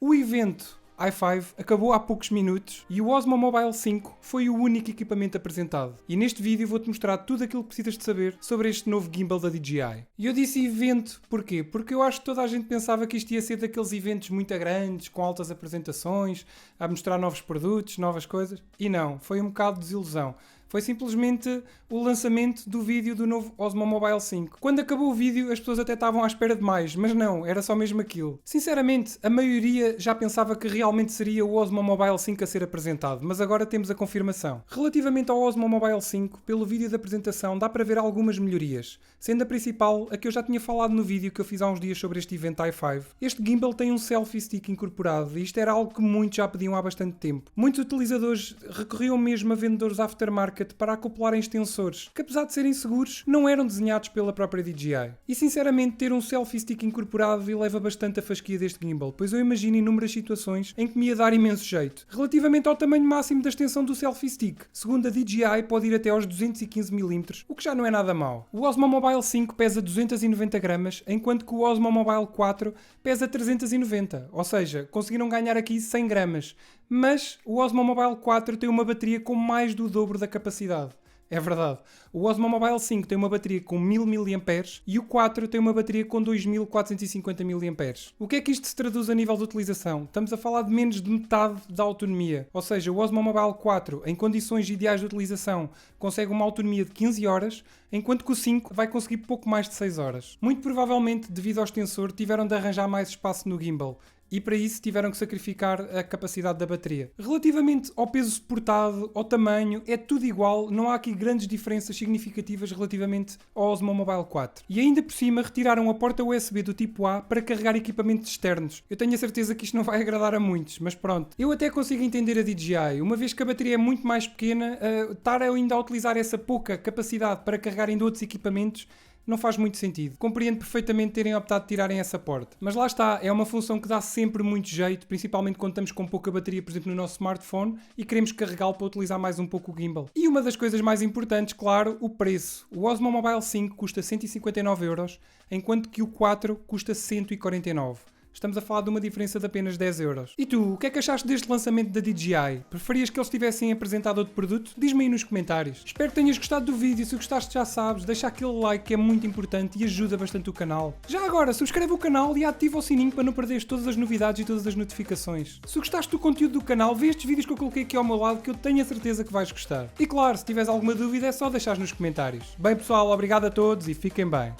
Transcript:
O evento i5 acabou há poucos minutos e o Osmo Mobile 5 foi o único equipamento apresentado. E neste vídeo vou-te mostrar tudo aquilo que precisas de saber sobre este novo gimbal da DJI. E eu disse evento, porquê? Porque eu acho que toda a gente pensava que isto ia ser daqueles eventos muito grandes, com altas apresentações, a mostrar novos produtos, novas coisas. E não, foi um bocado de desilusão. Foi simplesmente o lançamento do vídeo do novo Osmo Mobile 5. Quando acabou o vídeo, as pessoas até estavam à espera de mais, mas não, era só mesmo aquilo. Sinceramente, a maioria já pensava que realmente seria o Osmo Mobile 5 a ser apresentado, mas agora temos a confirmação. Relativamente ao Osmo Mobile 5, pelo vídeo da apresentação dá para ver algumas melhorias, sendo a principal a que eu já tinha falado no vídeo que eu fiz há uns dias sobre este evento i5. Este gimbal tem um selfie stick incorporado e isto era algo que muitos já pediam há bastante tempo. Muitos utilizadores recorriam mesmo a vendedores aftermarket para acoplarem extensores, que apesar de serem seguros, não eram desenhados pela própria DJI. E sinceramente ter um selfie stick incorporado eleva bastante a fasquia deste gimbal, pois eu imagino inúmeras situações em que me ia dar imenso jeito. Relativamente ao tamanho máximo da extensão do selfie stick, segundo a DJI pode ir até aos 215mm, o que já não é nada mau. O Osmo Mobile 5 pesa 290 gramas, enquanto que o Osmo Mobile 4 pesa 390, ou seja, conseguiram ganhar aqui 100 gramas. Mas o Osmo Mobile 4 tem uma bateria com mais do dobro da capacidade. É verdade. O Osmo Mobile 5 tem uma bateria com 1000 mAh e o 4 tem uma bateria com 2450 mAh. O que é que isto se traduz a nível de utilização? Estamos a falar de menos de metade da autonomia. Ou seja, o Osmo Mobile 4, em condições ideais de utilização, consegue uma autonomia de 15 horas, enquanto que o 5 vai conseguir pouco mais de 6 horas. Muito provavelmente, devido ao extensor, tiveram de arranjar mais espaço no gimbal. E para isso tiveram que sacrificar a capacidade da bateria. Relativamente ao peso suportado, ao tamanho, é tudo igual, não há aqui grandes diferenças significativas relativamente ao Osmo Mobile 4. E ainda por cima retiraram a porta USB do tipo A para carregar equipamentos externos. Eu tenho a certeza que isto não vai agradar a muitos, mas pronto. Eu até consigo entender a DJI, uma vez que a bateria é muito mais pequena, estar ainda a utilizar essa pouca capacidade para carregar ainda outros equipamentos não faz muito sentido. Compreendo perfeitamente terem optado de tirarem essa porta. Mas lá está, é uma função que dá sempre muito jeito, principalmente quando estamos com pouca bateria, por exemplo, no nosso smartphone e queremos carregá-lo para utilizar mais um pouco o gimbal. E uma das coisas mais importantes, claro, o preço. O Osmo Mobile 5 custa 159€, enquanto que o 4 custa 149€. Estamos a falar de uma diferença de apenas 10€. E tu, o que é que achaste deste lançamento da DJI? Preferias que eles tivessem apresentado outro produto? Diz-me aí nos comentários. Espero que tenhas gostado do vídeo. Se gostaste, já sabes, deixa aquele like que é muito importante e ajuda bastante o canal. Já agora, subscreve o canal e ativa o sininho para não perderes todas as novidades e todas as notificações. Se gostaste do conteúdo do canal, vê estes vídeos que eu coloquei aqui ao meu lado que eu tenho a certeza que vais gostar. E claro, se tiveres alguma dúvida é só deixar nos comentários. Bem pessoal, obrigado a todos e fiquem bem.